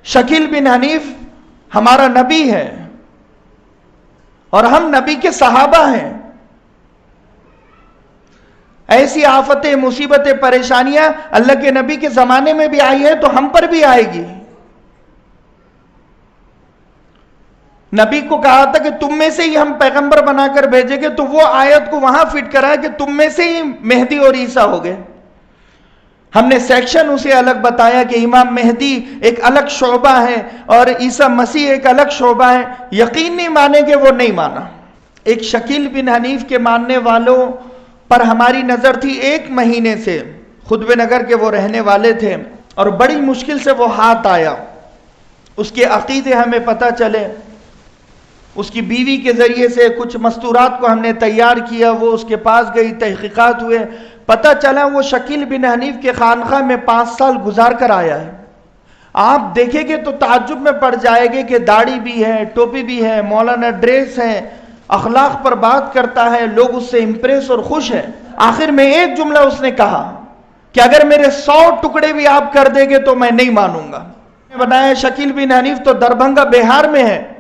शकील बिन हनीफ हमारा नबी है और हम नबी के सहाबा हैं। ऐसी आफतें, मुसीबतें, परेशानियां अल्लाह के नबी के जमाने में भी आई है तो हम पर भी आएगी। नबी को कहा था कि तुम में से ही हम पैगंबर बनाकर भेजेंगे, तो वो आयत को वहां फिट करा कि तुम में से ही मेहदी और ईसा हो गए। हमने सेक्शन उसे अलग बताया कि इमाम मेहदी एक अलग शोबा है और ईसा मसीह एक अलग शोबा है। यकीन नहीं मानेंगे, वो नहीं माना। एक शकील बिन हनीफ के मानने वालों पर हमारी नजर थी 1 महीने से। खुतबे नगर के वो रहने वाले थे और बड़ी मुश्किल से वो हाथ आया। उसके अकीदे हमें पता चले, उसकी बीवी के जरिए से कुछ मस्तूरात को हमने तैयार किया। वो उसके पास गई, तहकीकात हुए, पता चला वो शकील बिन हनीफ के खानका में 5 साल गुजार कर आया है। आप देखेंगे तो ताज्जुब में पड़ जाएंगे कि दाढ़ी भी है, टोपी भी है, मौलाना ड्रेस है, अखलाक पर बात करता है, लोग उससे इंप्रेस और खुश है। आखिर में एक जुमला उसने कहा कि अगर मेरे 100 टुकड़े भी आप कर देंगे तो मैं नहीं मानूंगा। बनाया शकील बिन हनीफ तो दरभंगा बिहार में है,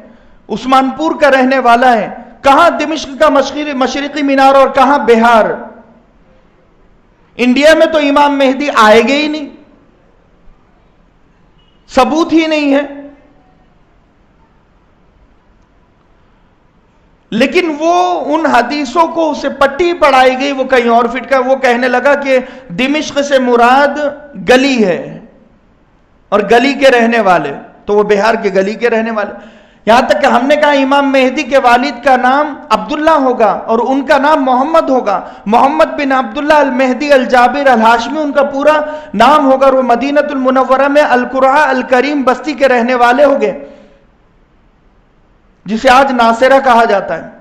उस्मानपुर का रहने वाला है। कहां दिमिश्क का मशरिकी मीनार और कहां बिहार। इंडिया में तो इमाम मेहदी आएगे ही नहीं, सबूत ही नहीं है। लेकिन वो उन हदीसों को उसे पट्टी पढ़ाई गई, वो कहीं और फिट कर वो कहने लगा कि दिमिश्क से मुराद गली है और गली के रहने वाले, तो वो बिहार के गली के रहने वाले। यहां तक कि हमने कहा इमाम मेहदी के वालिद का नाम अब्दुल्ला होगा और उनका नाम मोहम्मद होगा। मोहम्मद बिन अब्दुल्ला अल मेहदी अल जाबिर अल हाशमी उनका पूरा नाम होगा और वो मदीनतुल मुनव्वरा में अल कुरा अल करीम बस्ती के रहने वाले होंगे, जिसे आज नासिरा कहा जाता है।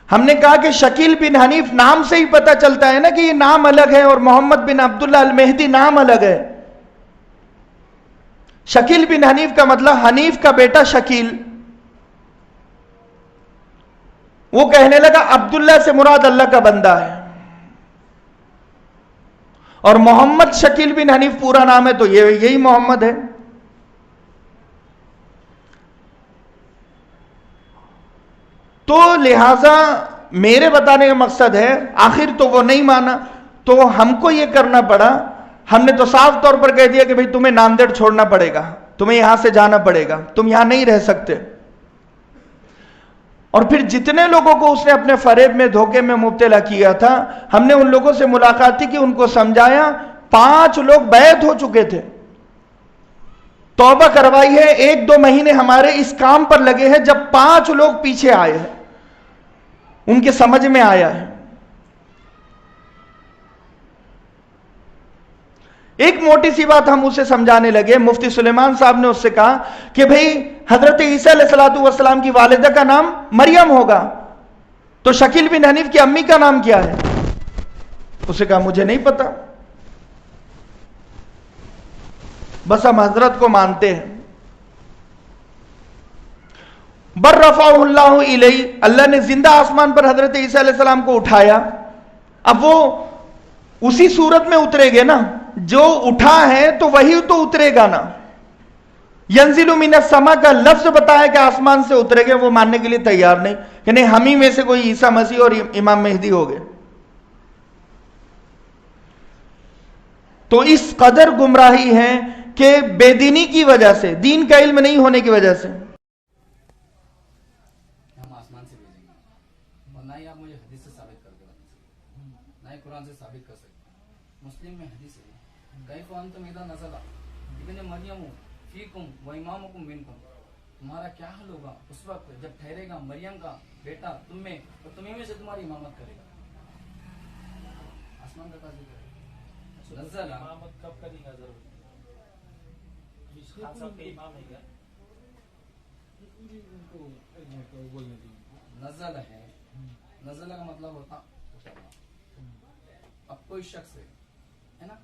हमने कहा कि शकील बिन हनीफ नाम से ही पता चलता है ना कि ये नाम अलग है और मोहम्मद बिन अब्दुल्ला अल मेहदी नाम अलग है। शकील बिन हनीफ का मतलब हनीफ का बेटा शकील। वो कहने लगा अब्दुल्ला से मुराद अल्लाह का बंदा है और मोहम्मद शकील बिन हनीफ पूरा नाम है, तो यही मोहम्मद है। तो लिहाजा मेरे बताने का मकसद है, आखिर तो वो नहीं माना तो हमको ये करना पड़ा। हमने तो साफ तौर पर कह दिया कि भाई तुम्हें नांदेड़ छोड़ना पड़ेगा, तुम्हें यहां से जाना पड़ेगा, तुम यहां नहीं रह सकते। और फिर जितने लोगों को उसने अपने फरेब में, धोखे में मुब्तला किया था, हमने उन लोगों से मुलाकात की, उनको समझाया। 5 लोग बैत हो चुके थे, तौबा करवाई है, 1-2 महीने हमारे इस काम पर लगे हैं। जब 5 लोग पीछे आए हैं, उनके समझ में आया है। एक मोटी सी बात हम उसे समझाने लगे। मुफ्ती सुलेमान साहब ने उससे कहा कि भाई हजरत ईसा अलैहिस्सलातु वस्सलाम की वालिदा का नाम मरियम होगा, तो शकील बिन हनीफ की अम्मी का नाम क्या है? उसे कहा मुझे नहीं पता, बस हम हजरत को मानते हैं। बर्रफ़अहुल्लाहु इलैहि, अल्लाह ने जिंदा आसमान पर हजरत ईसा अलैहिस्सलाम को उठाया। अब वो उसी सूरत में उतरेगे ना, जो उठा है तो वही तो उतरेगा ना। यंजिलु मिनस समा का लफ्ज बताया कि आसमान से उतरेगे, वो मानने के लिए तैयार नहीं कि नहीं हम ही में से कोई ईसा मसीह और इमाम मेहदी हो गए। तो इस कदर गुमराही है कि बेदीनी की वजह से, दीन का इल्म नहीं होने की वजह से। हम आसमान से भेजेंगे और ना ही आप मुझे हदीस से साबित करके बता सकते, ना ही कुरान से साबित कर सकते। मुस्लिम में हदीस है, कैफ़ अंतुम इज़ा नज़ला इब्न मरियम फीकुम व इमामुकुम मिनकुम, तुम्हारा क्या हाल होगा उस वक्त जब ठहरेगा मरियम का बेटा तुम में और तुम्हें में से तुम्हारी इमामत करेगा। आसमान का जिक्र है। नज़ला इमामत कब करेगा? जरूर खान साहब के इमाम है क्या? नज़ल है, नज़ल का मतलब होता उतरना। अब कोई शख्स है ना,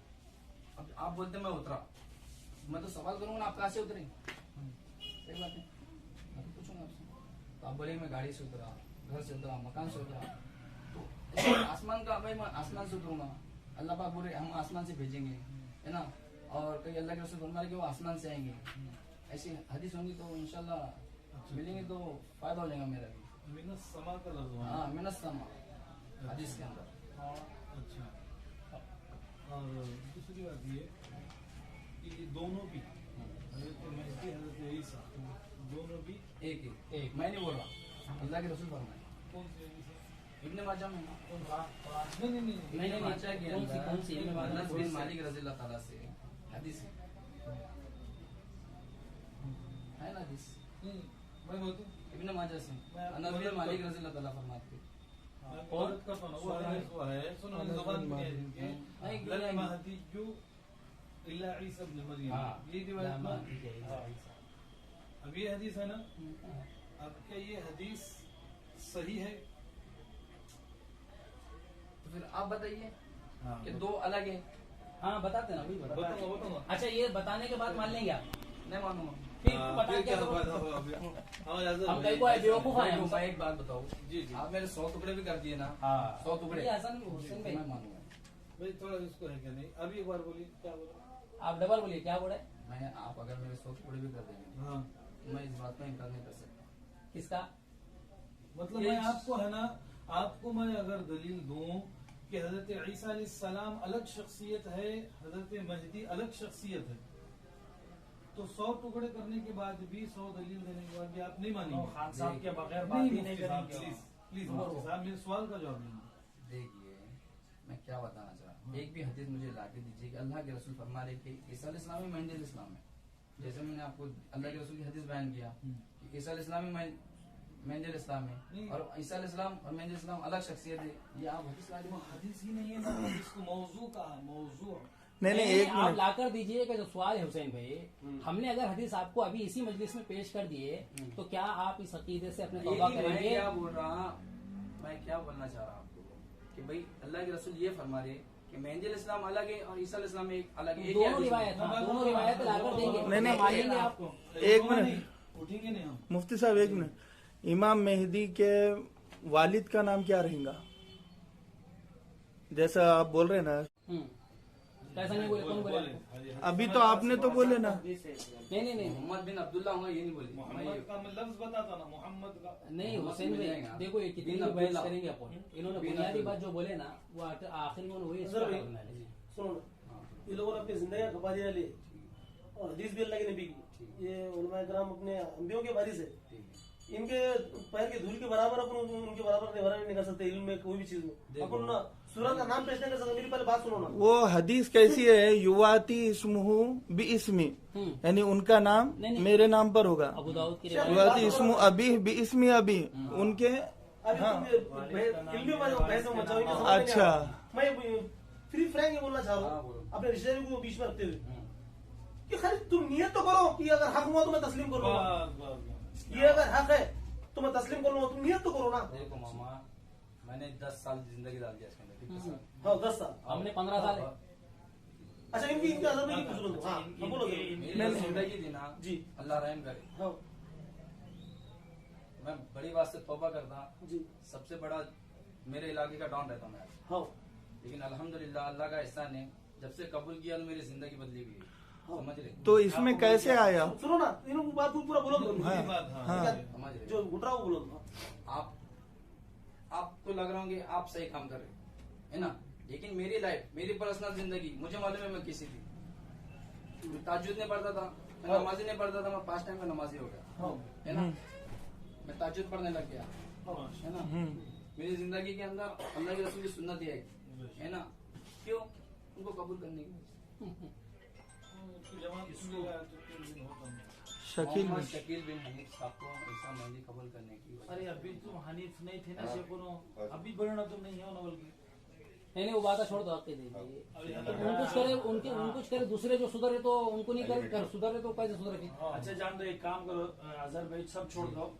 अब आप बोलते मैं उतरा, मैं तो सवाल करूंगा ना आप कहां से उतरे? सही बात है, मैं तो पूछूंगा आपसे। तो आप बोलेंगे मैं गाड़ी से उतरा, घर से उतरा, मकान से उतरा। तो आसमान का भाई मैं आसमान से उतरूंगा, अल्लाह पाक बोले हम आसमान से भेजेंगे, है ना। और कई अल्लाह के रसूल फरमाए कि वो आसमान से आएंगे। ऐसी हदीस होंगी तो इंशाल्लाह मिलेंगे तो फायदा हो जाएगा मेरा भी। मिनस समा का लफ्ज वहाँ हाँ मिनस समा हदीस के अंदर। अच्छा। और दूसरी बात ये कि ये दोनों भी हज़रत मेहदी हज़रत ईसा दोनों भी एक मैं नहीं बोल रहा, अल्लाह के रसूल फरमाए। कौन से हदीस है? इब्ने माजा में नहीं माजा के अंदर कौन सी अनस बिन मालिक रज़ी अल्लाह ताला से हदीस है ना हदीस नहीं मैं बोलती इब्ने माजा से अनस बिन मालिक रज़ी अल्लाह ताला फरमाते और का वो है सुनो ज़बान में है जिनके ला महदीयु इल्ला ईसा इब्न मरियम ये रिवायत में। अब ये हदीस है ना, अब क्या ये हदीस सही है? तो फिर आप बताइए हाँ कि दो अलग है। हाँ बताते ना, अभी बताओ बताओ। अच्छा ये बताने के बाद मान लेंगे आप? नहीं मानूंगा। फिर हाँ, बता फिर क्या क्या करो? हम कई को बेवकूफ आए हम मैं एक बात बताओ, जी जी आप मेरे 100 टुकड़े भी कर दिए ना, हाँ 100 टुकड़े ये हसन हुसैन भाई मैं मानूंगा। भाई थोड़ा इसको है क्या नहीं, अभी एक बार बोलिए क्या बोला? आप डबल बोलिए क्या बोले? मैं आप अगर मेरे 100 टुकड़े भी कर देंगे हाँ तो मैं इस बात में इनकार नहीं कर सकता। किसका? मतलब मैं आपको है ना, आपको मैं अगर दलील दूं कि हजरत ईसा अलैहिस्सलाम अलग शख्सियत है, हजरत महदी अलग शख्सियत है, तो 100 टुकड़े करने के बाद भी 100 दलील देने के बाद भी आप नहीं मानेंगे? खान साहब के बगैर बात नहीं ही नहीं मुफ्ती साहब, करेंगे। प्लीज प्लीज मुफ्ती साहब मेरे सवाल का जवाब दीजिए। देखिए मैं क्या बताना चाह रहा हूँ, एक भी हदीस मुझे लाके दीजिए कि अल्लाह के रसूल फरमा रहे कि ईसा अलैहिस्सलाम ही मेहदी अलैहिस्सलाम है। जैसे मैंने आपको अल्लाह के रसूल की हदीस बयान किया कि ईसा अलैहिस्सलाम ही मेहदी अलैहिस्सलाम है और ईसा अलैहिस्सलाम और मेहदी अलैहिस्सलाम अलग शख्सियत है, ये आप हदीस ला वो हदीस ही नहीं है ना, इसको मौजू कहा, मौजू। नहीं नहीं एक आप मिनट, लाकर दीजिए का जो सवाल है हुसैन भाई, हमने अगर हदीस आपको अभी इसी मजलिस में पेश कर दिए तो क्या आप इस अकीदे से अपने तौबा मैं करेंगे? क्या बोल रहा, मैं क्या बोलना चाह रहा हूँ आपको कि भाई अल्लाह के रसूल ये फरमा रहे कि मेहदी अलैहिस्सलाम अलग है और ईसा अलैहिस्सलाम एक अलग है। एक ही दोनों हदीस रिवायत है। हाँ, दोनों रिवायत लाकर देंगे, नहीं, नहीं, मानेंगे आपको? एक मिनट उठेंगे नहीं हम। मुफ्ती साहब एक मिनट, इमाम मेहदी के वालिद का नाम क्या रहेगा? जैसा आप बोल रहे हैं ना, कैसा नहीं बोले? कौन बोले आपको? अभी तो आपने तो बोले ना। नहीं नहीं नहीं मोहम्मद बिन अब्दुल्ला होगा ये नहीं बोले। मोहम्मद का मैं लफ्ज बताता ना, मोहम्मद का। नहीं हुसैन मिल भाई जाएगा। देखो ये कितनी बिन बहस अब्दुल्ला। करेंगे अपन, इन्होंने बिन बुनियादी अब्दुल्ला। बात जो बोले ना वो आखिर में वही सर भाई, बना लीजिए। सुनो ना, ये लोगों ने अपनी जिंदगी खपा दिया लिए और हदीस भी अल्लाह के नबी की, ये उलमा कराम अपने अंबियों के वारिस है, ठीक है। इनके पैर की धूल के बराबर अपन उनके बराबर नहीं कर सकते इल्म में कोई भी चीज में। देखो। अपन ना सूरत का नाम पेश नहीं कर सकते। मेरी पहले बात सुनो ना, वो हदीस कैसी है? युवाती इस्मुहु बि इस्मी, यानी उनका नाम नहीं, नहीं। मेरे नाम पर होगा। अबू दाऊद की अच्छा, रिवायत युवाती इस्मु अबी बि इस्मी अबी, उनके अभी हाँ। तुम इल्मी में बहस में मचाओ, इनके समझ में नहीं अच्छा। आ रहा। मैं फ्री फ्रैंक ये बोलना चाह रहा हाँ, हूँ बोलो। अपने रिश्तेदारी को बीच में रखते हुए कि खाली तुम नियत तो करो कि अगर हक हुआ तो मैं तस्लीम कर लूंगा, बस, बस, बस। ये अगर हक है तो मैं तस्लीम कर लूंगा, तुम नियत तो करो ना। देखो मामा, मैंने 10 साल जिंदगी डाल दिया इसके अंदर, कितने साल? हाँ 10 साल। हमने 15 साल है। अच्छा इनकी असल में कुछ सुनो। हाँ हाँ, बोलो जरूर। मेरी जो जिंदगी थी ना जी अल्लाह रहम करे, हाँ मैं बड़ी बात से तौबा करता, जी सबसे बड़ा मेरे इलाके का डॉन रहता मैं, हाँ लेकिन अल्हम्दुलिल्लाह अल्लाह का एहसान है, जब से कबूल किया तो मेरी जिंदगी बदली हुई है। समझ रहे? तो इसमें कैसे आया? सुनो ना, इन्हों को बात पूरा बोलो दो। हाँ, यही बात, हाँ, हाँ। हाँ। समझ रहे? जो घुट रहा हो बोलो दो। आपको लग रहा होंगे आप सही काम कर रहे हो, है ना, लेकिन मेरी लाइफ, मेरी पर्सनल जिंदगी, मुझे मालूम है मैं किसी थी। मैं ताज्जुद नहीं पढ़ता था, मैं नमाजी नहीं पढ़ता था, मैं 5 टाइम में नमाजी हो गया, हाँ है ना। मैं ताज्जुद पढ़ने लग गया, है ना। मेरी जिंदगी के अंदर अल्लाह के रसूल की सुन्नत ही आई, है ना। क्यों? उनको कबूल करने की। जवान इसमें आया तो 3 दिन होता नहीं। शकील मोहम्मद बिन- शकील बिन हनीफ साहब को ईसा मेहदी कबूल करने की वजह अरे अभी तुम हनीफ नहीं थे ना शेखोनो, अभी बढ़ना तुम नहीं हो ना बल्कि नहीं वो बात छोड़ दो, आपके दीजिए। अभी है तो ना। उन कुछ करे उनके उन कुछ करे, दूसरे जो सुधरे तो उनको नहीं कर सुधरे तो कैसे सुधरे फिर? अच्छा जान दो, एक काम करो, अजहर भाई सब छोड़ दो,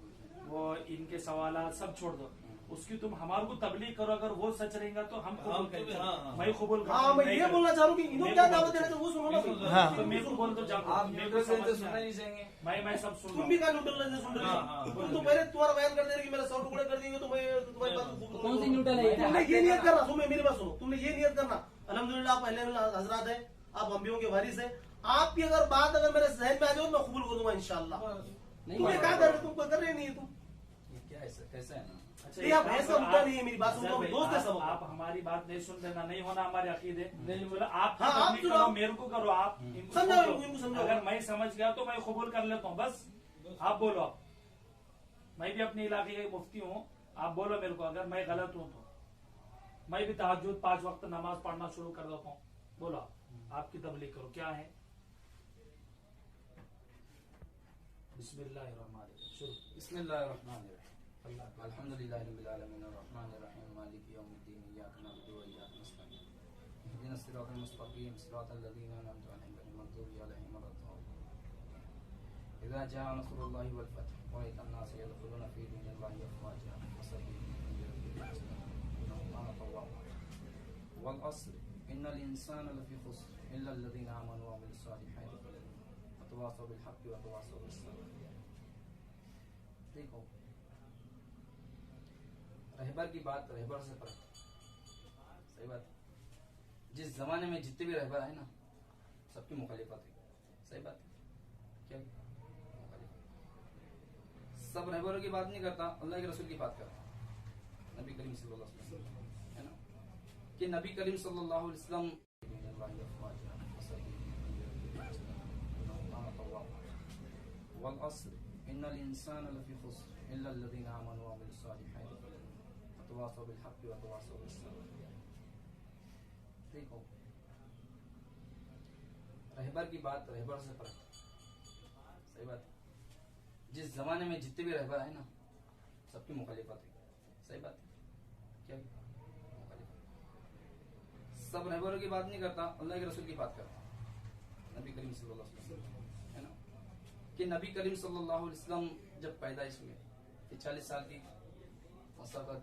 वो इनके सवाल सब छोड़ दो, उसकी तुम हमारे को तबलीग करो, अगर वो सच रहेगा तो हम कबूल करेंगे। हाँ, हाँ। मैं कबूल हाँ मैं ये बोलना चाह रहा हूँ कि इन्होंने क्या दावत देना चाहिए वो सुनो ना। हाँ। तो मेरे को बोल दो जाओ, आप मेरे न्यूट्रल को से समझ तो में सुनना आया। नहीं चाहेंगे। मैं सब सुन तुम रहा भी हूँ। का न्यूट्रल सुन रहे हाँ, हाँ, हो। तुम तो पहले तुम्हारा बयान कर दे रहे कि मेरे 100 टुकड़े कर दिए तो मैं तुम्हारी बात को कौन सी न्यूट्रल है ये? तुमने ये नियत करना, सुनो मेरी बात सुनो, तुमने ये नियत करना अल्हम्दुलिल्लाह आप अहले हजरात है, आप अम्बियों के वारिस हैं। आपकी अगर बात अगर मेरे जहन में आ जाए मैं कबूल करूंगा इंशाल्लाह। तुम ये क्या कर रहे, तुम कर रहे नहीं है तुम। ये क्या है कैसा है ना? अच्छा, नहीं, आप ऐसा मुद्दा नहीं है, मेरी बात सुनो, भाई, दोस्त है सब। आप हमारी बात नहीं सुन देना, नहीं होना हमारे अकीदे। बोला आप हाँ, आप तकलीफ सुनाओ। करो, मेरे को करो, आप इनको समझाओ, समझो। इनको समझाओ। अगर मैं समझ गया तो मैं कबूल कर लेता हूँ, बस आप बोलो। आप, मैं भी अपने इलाके का मुफ्ती हूँ, आप बोलो मेरे को अगर मैं गलत हूँ तो। मैं भी तहज्जुद 5 वक्त नमाज पढ़ना शुरू कर देता हूँ। बोलो आपकी तबलीग करो, क्या है? बिस्मिल्लाहिर्रहमानिर्रहीम, शुरू। बिस्मिल्लाहिर्रहमानिर्रहीम, अल्हम्दुलिल्लाहि रब्बिल आलमीन, अर्रहमानिर्रहीम, मालिकि यौमिद्दीन, इय्याका नअबुदु व इय्याका नस्तईन, इहदिनस सिरातल मुस्तक़ीम, सिरातल लज़ीना अनअमता अलैहिम, गैरिल मग़दूबि अलैहिम वलद्दाल्लीन। इज़ा जाअ नस्रुल्लाहि वल फ़थ व रअयतन नास यदख़ुलूना फ़ी दीनिल्लाहि अफ़वाजा फसब्बिह बिहम्दि रब्बिका इन्नहु काना तव्वाबा। वल अस्र इन्नल इंसाना लफ़ी ख़ुस्र इल्ला अल्लज़ीना आमनू व अमिलुस सालिहाति व तवासौ बिल हक़्क़ि व तवासौ बिस सब्र। देखो, रहबर की बात रहबर से पर सही बात है। जिस जमाने में जितने भी रहबर आए ना, सबकी मुखालिफत है। सही बात है, क्या मुखालिफत? सब रहबरों की बात नहीं करता, अल्लाह के रसूल की बात करता, नबी करीम सल्लल्लाहु अलैहि वसल्लम, है ना? कि नबी करीम सल्लल्लाहु अलैहि वसल्लम वल अस्र इन्नल इंसाना लफ़ी ख़ुस्र इल्ला अल्लज़ीना आमनू व अमिलुस सालिहाति व तवासौ बिल हक़्क़ि व तवासौ बिस सब्र। देखो, रहबर की बात रहबर से पर सही बात है। जिस जमाने में जितने भी रहबर आए ना, सबकी मुखालिफत है। सही बात है, क्या मुखालिफत? सब रहबरों की बात नहीं करता, अल्लाह के रसूल की बात करता, नबी करीम सल्लल्लाहु अलैहि वसल्लम, है ना? कि नबी करीम सल्लल्लाहु अलैहि वसल्लम जब पैदाइश हुए, 40 साल की मसफ़त,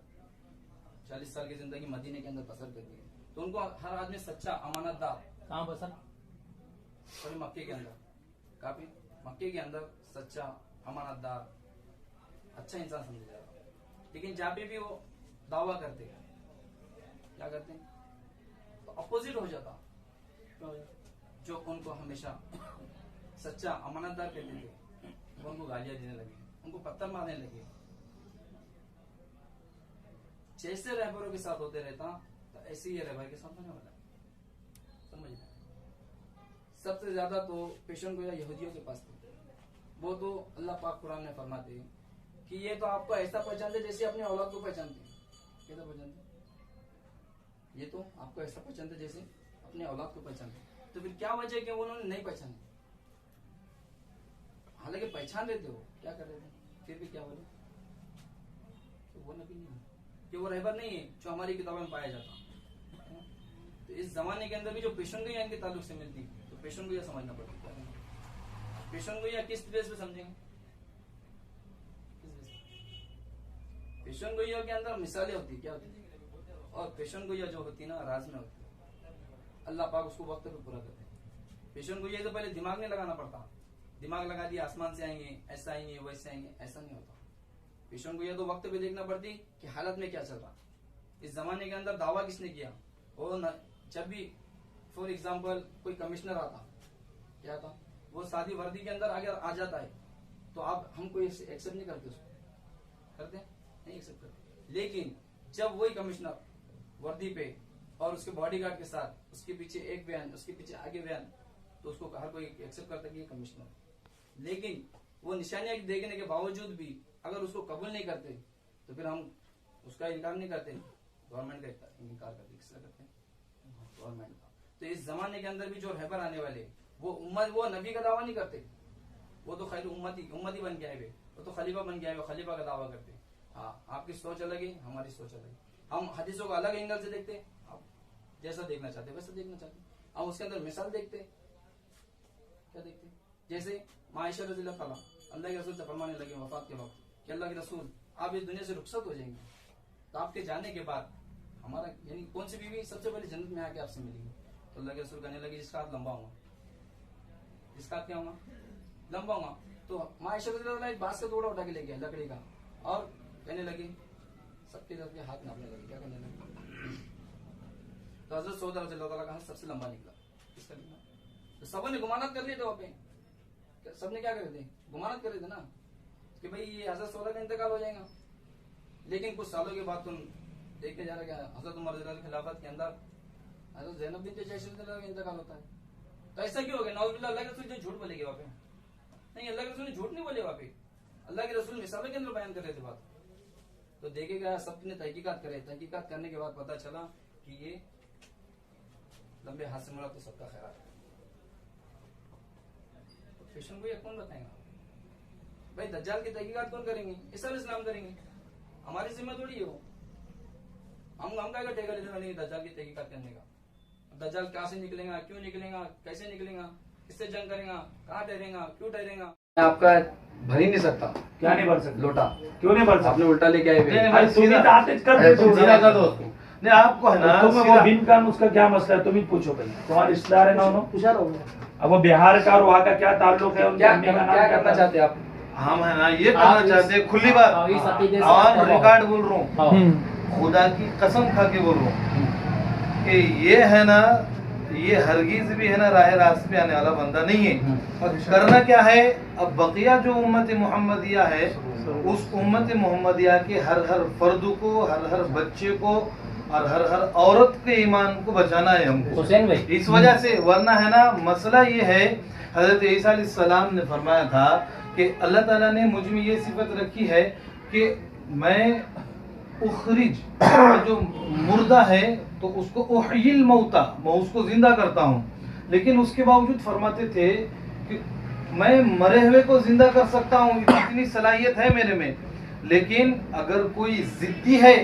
40 साल की जिंदगी मदीने के अंदर बसर कर दी, तो उनको हर आदमी सच्चा अमानतदार, कहाँ बसर? सॉरी मक्के के अंदर, काफी मक्के के अंदर सच्चा अमानतदार अच्छा इंसान समझा जा रहा। लेकिन जहाँ पे भी वो दावा करते हैं, क्या करते हैं? तो अपोजिट हो जाता। जो उनको हमेशा सच्चा अमानतदार कहते थे, वो उनको गालियां देने लगे, उनको पत्थर मारने लगे। जैसे रहबरों के साथ होते रहता, तो ऐसे ही रहबर के साथ होने वाला है। समझ रहे? सबसे ज्यादा तो पेशन गोया यहूदियों के पास थे। वो तो अल्लाह पाक कुरान में फरमाते हैं कि ये तो आपको ऐसा पहचानते जैसे अपने औलाद को पहचानते हैं। कैसा पहचानते? ये तो आपको ऐसा पहचानते जैसे अपने औलाद को पहचानते। तो फिर क्या वजह है कि उन्होंने नहीं पहचाने? हालांकि पहचान रहे थे, वो क्या कर रहे थे, फिर भी क्या बोले? तो वो नबी नहीं है, कि वो रहबर नहीं है जो हमारी किताबों में पाया जाता। तो इस जमाने के अंदर भी जो पेशनगोइयां इनके ताल्लुक से मिलती, तो पेशनगोइयां समझना पड़ती है। पेशनगोइयां किस बेस पे समझेंगे? पेशनगोइयों के अंदर मिसालें होती, क्या होती? और पेशनगोइयां जो होती ना, राज में होती, अल्लाह पाक उसको वक्त पे पूरा करते हैं। पेशनगोइयां तो पहले दिमाग नहीं लगाना पड़ता, दिमाग लगा दिया आसमान से आएंगे, ऐसा आएंगे, वैसे आएंगे, ऐसा नहीं होता। पेशनगोइयां तो वक्त पे देखना पड़ती कि हालत में क्या चल रहा। इस जमाने के अंदर दावा किसने किया? वो जब भी फॉर एग्जाम्पल कोई कमिश्नर आता, क्या था, वो सादी वर्दी के अंदर अगर आ जाता है तो आप हमको एक्सेप्ट नहीं करते, उसको करते नहीं एक्सेप्ट करते। लेकिन जब वही कमिश्नर वर्दी पे और उसके बॉडीगार्ड के साथ, उसके पीछे एक बयान, उसके पीछे आगे बयान, तो उसको हर कोई एक्सेप्ट करता कि ये कमिश्नर। लेकिन वो निशानियां देखने के बावजूद भी अगर उसको कबूल नहीं करते तो फिर हम उसका इनकार नहीं करते, गवर्नमेंट का इनकार करते। किसका करते हैं? गवर्नमेंट का। तो इस जमाने के अंदर भी जो रहबर आने वाले, वो उम्मत, वो नबी का दावा नहीं करते, वो तो खैर उम्मती बन के आए हुए, वो तो खलीफा बन के आए हुए, खलीफा का दावा करते। हाँ, आपकी सोच अलग है, हमारी सोच अलग है। हम हदीसों को अलग एंगल से देखते, आप जैसा देखना चाहते वैसा देखना चाहते। हम उसके अंदर मिसाल देखते, क्या देखते? जैसे मायशा रज़ियल्लाहु ताला, अल्लाह के रसूल से फरमाने लगे वफात के वक्त कि अल्लाह के रसूल आप इस दुनिया से रुखसत हो जाएंगे, तो आपके जाने के बाद हमारा यानी कौन सी बीवी सबसे पहले जन्नत में आके आपसे मिलेगी? तो अल्लाह के रसूल कहने लगे जिसका हाथ लंबा होगा, जिसका हाथ क्या होगा? लंबा होगा। तो मायशा रज़ियल्लाहु ताला एक बांस का टुकड़ा उठा के ले गया लकड़ी का, और कहने लगे सबके हाथ नापने लगे, क्या करने लगे? तो हज़रत सौदा रज़ियल्लाहु ताला का हाथ सबसे लंबा निकला। किसका निकला? तो सबों ने गुमानत कर लिए थे वहाँ पे, सबने क्या करे थे, गुमानत करे थे ना कि भाई ये हजरत 16 का इंतकाल हो जाएगा। लेकिन कुछ सालों के बाद तुम देखते जा रहे हजरत उमर रज़ी अल्लाह की खिलाफत के अंदर हजरत ज़ैनब बिन्त जहश रज़ी अल्लाह का इंतकाल होता है। तो ऐसा क्यों हो गया? नौजुबिल्लाह, अल्लाह के रसूल जो झूठ बोलेंगे वहाँ पे? नहीं, अल्लाह के रसूल ने झूठ नहीं बोले वहाँ पे, अल्लाह के रसूल मिसालों के अंदर बयान कर रहे थे बात। तो देखेगा सबने तहकीकात करे, तहकीकात करने के बाद पता चला कि ये लंबे हाथ से मुड़ा तो सबका खैर है। तो पेशन को ये कौन बताएगा भाई? दज्जाल की तहकीकात कौन करेंगे? ईसा अलैहिस्सलाम करेंगे, हमारी जिम्मा थोड़ी है वो। हम का ठेका लेने वाले दज्जाल की तहकीकात करने का। दज्जाल कहाँ से निकलेगा, क्यों निकलेगा, कैसे निकलेगा, किससे जंग करेगा, कहाँ ठहरेगा, क्यों ठहरेगा, आपका भर ही नहीं सकता। क्या नहीं भर सकता? लोटा क्यों नहीं भर सकता? आपने उल्टा लेके आए हुए। भाई तुम ही ताक़त कर दे दो। सीधा कर दो उसको। नहीं आपको है ना, तुम वो बिन का उसका क्या मसला है? तुम ही पूछो भाई, तुम्हारे रिश्तेदार है ना उन्होंने? पूछा रहा हूँ। अब वो बिहार का और वहाँ का क्या ताल्लुक है? उनके क्या अम्मी का नाम क्या करना चाहते हैं आप? हम है ना ये करना चाहते हैं, खुली बात इस अकीदे से और रिकॉर्ड बोल रहा हूँ, हाँ। खुदा की कसम खा के बोल रहा हूँ कि ये है ना, ये हरगिज भी है ना राह रास्त पे आने वाला बंदा नहीं है। करना क्या है, अब बकिया जो उम्मत मोहम्मदिया है, उस उम्मत मोहम्मदिया के हर हर फर्द को, हर बच्चे को और हर औरत के ईमान को बचाना है हमको हुसैन भाई, इस वजह से। वरना है ना मसला ये है, हजरत ईसा अलैहिस्सलाम ने फरमाया था कि अल्लाह ताला ने मुझ में ये सिफत रखी है कि मैं उखरिज जो मुर्दा है तो उसको उहयिल मौता, मैं उसको जिंदा करता हूँ। लेकिन उसके बावजूद फरमाते थे कि मैं मरे हुए को जिंदा कर सकता हूँ, इतनी सलाहियत है मेरे में। लेकिन अगर कोई जिद्दी है,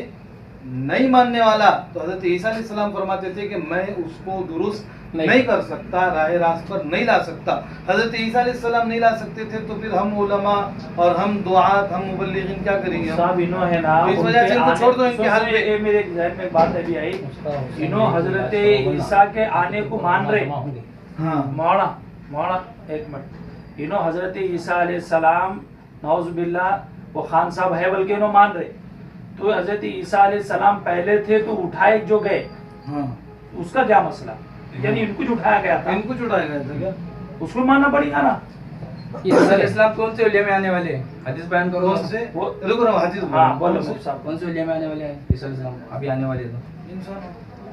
नहीं मानने वाला, तो हजरत ईसा अलैहिस्सलाम फरमाते थे कि मैं उसको दुरुस्त नहीं कर सकता, राह रास्त पर नहीं ला सकता। हजरत ईसा अलैहिस्सलाम नहीं ला सकते थे तो फिर हम उलमा और हम दुआत, हम मुबल्लिगीन क्या करेंगे? साहब इन्हों है ना, इस वजह से इनको छोड़ दो इनके हाल पे। ये मेरे जहन में बात अभी आई, इन्हों हजरत ईसा के आने को मान रहे। हाँ मौला एक मिनट, इन्हों हजरत ईसा अलैहिस्सलाम नौजुबिल्लाह वो खान साहब है, बल्कि इन्हों मान रहे। तो हजरत ईसा अलैहिस्सलाम पहले थे तो उठाए जो गए, हाँ, उसका क्या मसला? यानी इनको जो उठाया गया था, इनको छुड़ाया गया था क्या? उसको मानना पड़ेगा ना। ईसा अलैहिस्सलाम कौन से उलिया में आने वाले हैं? हदीस बयान करो। कौन से? वो रुको ना, हदीस हाँ बोलो कौन से? साहब। कौन से उलिया में आने वाले हैं ईसा अलैहिस्सलाम? अभी आने वाले तो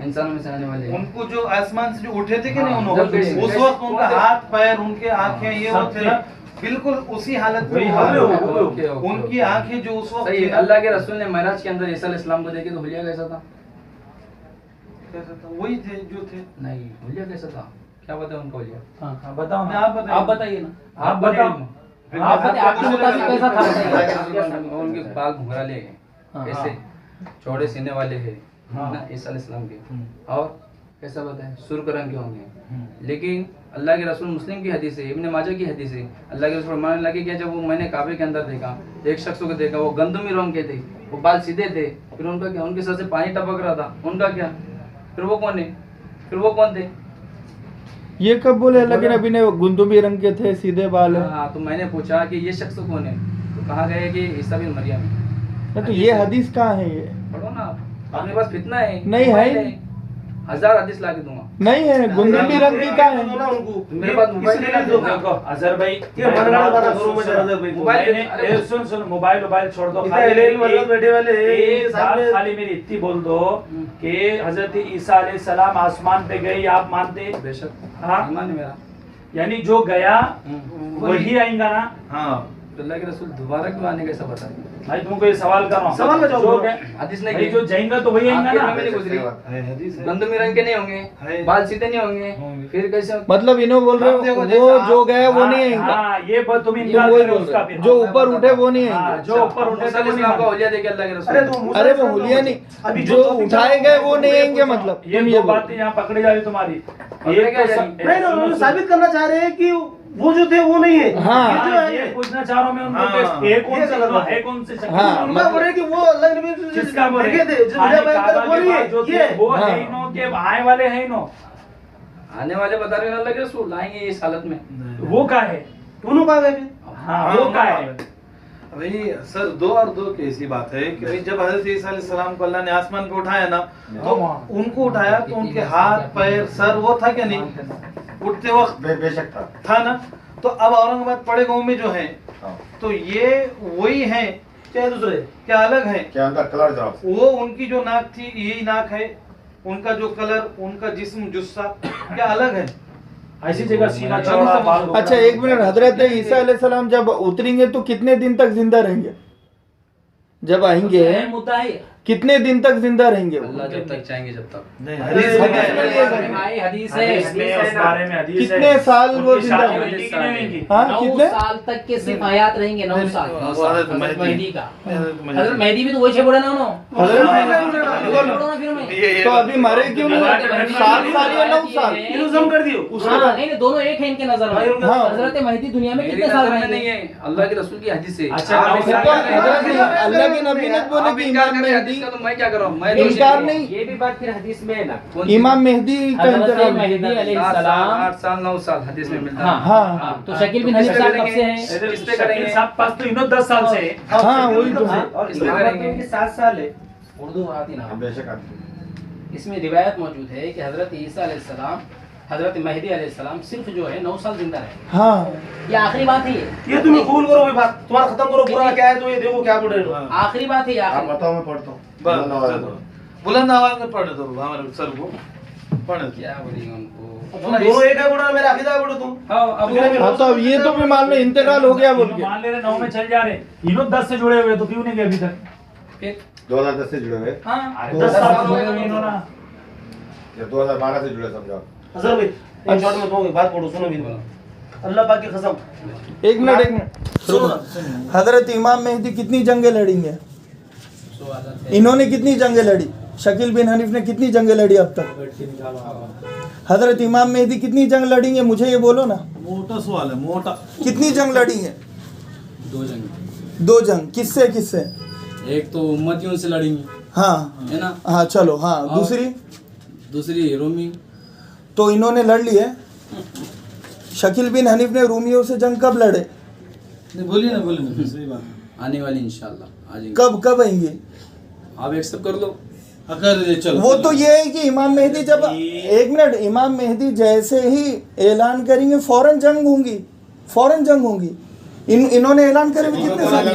इंसानों में से आने वाले हैं। उनको जो आसमान से जो उठे थे कि नहीं, हाँ, उन्होंने जब उस वक्त उनका हाथ पैर, उनके आंखें, ये वो सब थे ना, बिल्कुल उसी हालत में वही वो हाल है, हालत। वो- ओके, ओके, उनकी आंखें जो उस वक्त सही थी है। ना, अल्लाह के रसूल ने महराज के अंदर ईसा अलैहिस्सलाम को देखे तो हुलिया कैसा था? कैसा था? वही थे जो थे। नहीं, हुलिया कैसा था? क्या बताया उनका हुलिया? हाँ, बताओ नहीं, ना, आप बताइए। आप बताइए ना, आप बताओ। आप बताइए, आपके मुताबिक कैसा था? उनके बाल घुंघराले हैं, हाँ, कैसे चौड़े सीने वाले हैं हाँ। ना ईसा अलैहिस्सलाम के, और कैसा बताए सुर्ख रंग के होंगे। लेकिन अल्लाह के रसूल, मुस्लिम की हदीस है, इब्न माजा की हदीस है, अल्लाह के रसूल फरमाने लगे कि जब वो मैंने काबे के अंदर देखा, एक शख्स को देखा, वो गंदमी रंग के थे, वो बाल सीधे थे, फिर उनका क्या, उनके सर से पानी टपक रहा था, उनका क्या? फिर वो कौन है? फिर वो कौन थे? ये कब बोले अल्लाह के नबी ने गुंदुमी रंग के थे, सीधे बाल है? हाँ, तो मैंने पूछा कि ये शख्स कौन है, तो कहा गया कि ईसा बिन मरियम है। तो ये हदीस कहाँ है? ये पढ़ो ना, अपने पास फितना है? नहीं है। मोबाइल 1000 हदीस ला के दूंगा। नहीं है, गुंदुमी रंग की कहाँ है? मेरे पास मोबाइल इसलिए ला के दूंगा। देखो अजहर भाई, ये मनगढ़ वाला करो मुझे अजहर भाई। मोबाइल सुन मोबाइल छोड़ दो, इतना एलेल मतलब बैठे वाले एक बात सामने- खाली मेरी इतनी बोल दो कि हजरत ईसा अलैहिस्सलाम आसमान पे गए, आप मानते? बेशक हाँ। ईमान है मेरा। यानी जो गया वही आएगा ना? हाँ, तो अल्लाह के रसूल दोबारा क्यों आने का ऐसा बताया? भाई तुमको ये सवाल कर रहा हूँ, सवाल में जाओ। जो हदीस नहीं भाई की। जो जाएगा तो वही आएगा आपके ना? में नहीं गुजरी। है हदीस है। गंदमी रंग के नहीं होंगे, है। बाल सीधे नहीं होंगे, होंगे। फिर कैसे? मतलब इन्हों बोल रहे आप देखो, हो जैसे वो आप- जो गया वो नहीं आएगा, हाँ, ये बात तुम ये इनकार वही कर रहे हो बोल उसका रहे भी। हो। जो ऊपर उठे वो नहीं हाँ, आएंगे। जो ऊपर उठे मूसा तो वो नहीं अलैहिस्सलाम का मानेंगे। औलिया देखे अल्लाह के रसूल। अरे तो मूसा अरे वो अलैहिस्सलाम हुलिया नहीं, अभी जो उठाए गए वो नहीं आएंगे। मतलब ये तुम दो ये बोलो। बातें यहाँ पकड़ी जा रही तुम्हारी। पकड़े क्या जा रही? नहीं ना, उन्होंने साबित करना चाह रहे हैं कि वो जो थे वो नहीं है। हाँ। ये जो हाँ, है ये पूछना चाह रहा हूँ मैं उनको हाँ। कि है कौन ये से गलत है कौन से शक्ल? हाँ, उनका बोल रहे कि वो अल्लाह के नबी जो किसका बोले? देखे थे, जो आने वीडियो बयान काबा कर वो के नहीं बाद जो है, थे, ये वो हाँ। है इन्हों के आने वाले हैं इन्हों, आने वाले बता रहे हैं अल्लाह के रसूल आएंगे इस हालत में। वो का है? दोनों कहा गए फिर? हाँ, वो का है? भाई सर, 2 और 2 की ऐसी बात है कि भाई जब हजरत ईसा अलैहिस्सलाम को अल्लाह ने आसमान पे उठाया ना, तो उनको उठाया तो उनके हाथ पैर सर वो था क्या नहीं? उठते वक्त बेशक था। था ना। तो अब औरंगाबाद पड़े गांव में जो है हाँ। तो ये वही है क्या दूसरे क्या अलग है? क्या उनका कलर जरा वो उनकी जो नाक थी यही नाक है, उनका जो कलर, उनका जिस्म जुस्सा क्या अलग है? ऐसी जगह सीना चौड़ा बाल घुंघरा। अच्छा एक मिनट, हजरत ईसा अलैहिस्सलाम जब उतरेंगे तो कितने दिन तक जिंदा रहेंगे? जब आएंगे मुद्दा है कितने दिन तक जिंदा रहेंगे वो? अल्लाह जब तक चाहेंगे जब तक। भाई हदीस है इसमें उस बारे में हदीस है। कितने साल वो उनकी जिंदा शादी रहेंगे? होगी कि नहीं होगी? हाँ 9 कितने? साल तक के सिर्फ हयात रहेंगे, 9 साल। हज़रत हज़रत मेहदी का हज़रत हज़रत मेहदी भी तो वही छे बोले ना उन्होंने। बोलो ना फिर मैं तो अभी मरे क्यों नहीं? 7 साल या 9 साल? इल्जाम कर दियो हाँ, नहीं दोनों एक है इनके नजर में। हाँ। हजरत मेहदी दुनिया में मेरी कितने साल नज़र में रहेंगे? नहीं है, अल्लाह के रसूल की हदीस है। अच्छा, आप नौ इनकार साल कर रहे हैं। हजरत अल्लाह के नबी ने बोले आप कि इनकार इमाम कर रहे हैं मेहदी, हदीस का, तो मैं क्या कर रहा हूँ? मैं तो इनकार नहीं, ये भी बात फिर हदीस में है ना। कौन सी? इमाम मेहदी का हजरत इंतकाल। मेहदी 7 अलैहिस्सलाम। साल 8 साल 9 साल हदीस में मिलता है। हाँ हाँ। हाँ, तो शकील बिन हनीफ साहब कब से हैं? इधर किस पे करेंगे? शकील साहब पास तो इन्हों 10 साल से है। हाँ वही तो है। और इसमें इमामत करेंगे। में उनकी 7 साल है। उर्दू आती ना। बेशक आती। इसमें रिवायत मौजूद है कि हजरत ईसा अलैहिस्सलाम, हजरत मेहदी अलैहिस्सलाम सिर्फ जो है 9 साल जिंदा रहे। हाँ ये आखिरी बात है ये तुम कबूल करो भाई बात तुम्हारा खत्म करो पूरा क्या है तो ये देखो क्या बोल रहे हो। आखिरी बात है ये आप आखिरी। बताओ मैं पढ़ता हूँ। बुलंद आवाज में पढ़ने दो हमारे सर को पढ़ने दो। क्या बोलेंगे उनको? तुम दोनों एक है बोल रहे मेरा अकीदा है बोलो तुम। हाँ, अब हाँ तो अब ये तो भी मान लो इंतकाल हो गया बोल इन्हों के। मान ले रहे 9 में चल जा रहे, इन्हों 10 से जुड़े हुए तो क्यों नहीं गए अभी तक? फिर 2010 से जुड़े हुए हाँ, अरे 10 साल से जुड़े हुए इन्होंने। या 2012 से जुड़े समझो। हजर भाई एक शॉर्ट में कहूंगी बात पढ़ो सुनो भी अल्लाह पाक की कसम। एक मिनट, हजरत इमाम मेहदी कितनी जंगें लड़ेंगे? इन्होंने कितनी जंगें लड़ी? शकील बिन हनीफ ने कितनी जंगें लड़ी अब तक? हजरत इमाम मेहदी कितनी जंग लड़ेंगे? मुझे ये बोलो ना, मोटा सवाल है, मोटा। कितनी जंग लड़ेंगे? 2 जंग। 2 जंग। किससे किससे? एक तो उम्मतियों से लड़ेंगे, हाँ है ना? हाँ चलो, हाँ और- दूसरी रोमी। तो इन्होंने लड़ ली है। शकील बिन हनीफ ने रूमियों से जंग कब लड़े? बोलिए ना सही बात। आने वाली इंशाल्लाह आ जाएंगे। कब आएंगे? आप एक्सेप्ट कर लो। चलो वो तो ये है कि इमाम मेहदी जब, एक मिनट, इमाम मेहदी जैसे ही ऐलान करेंगे फौरन जंग होंगी, फौरन जंग होंगी। इन्होंने ऐलान करे हुए कितने साल?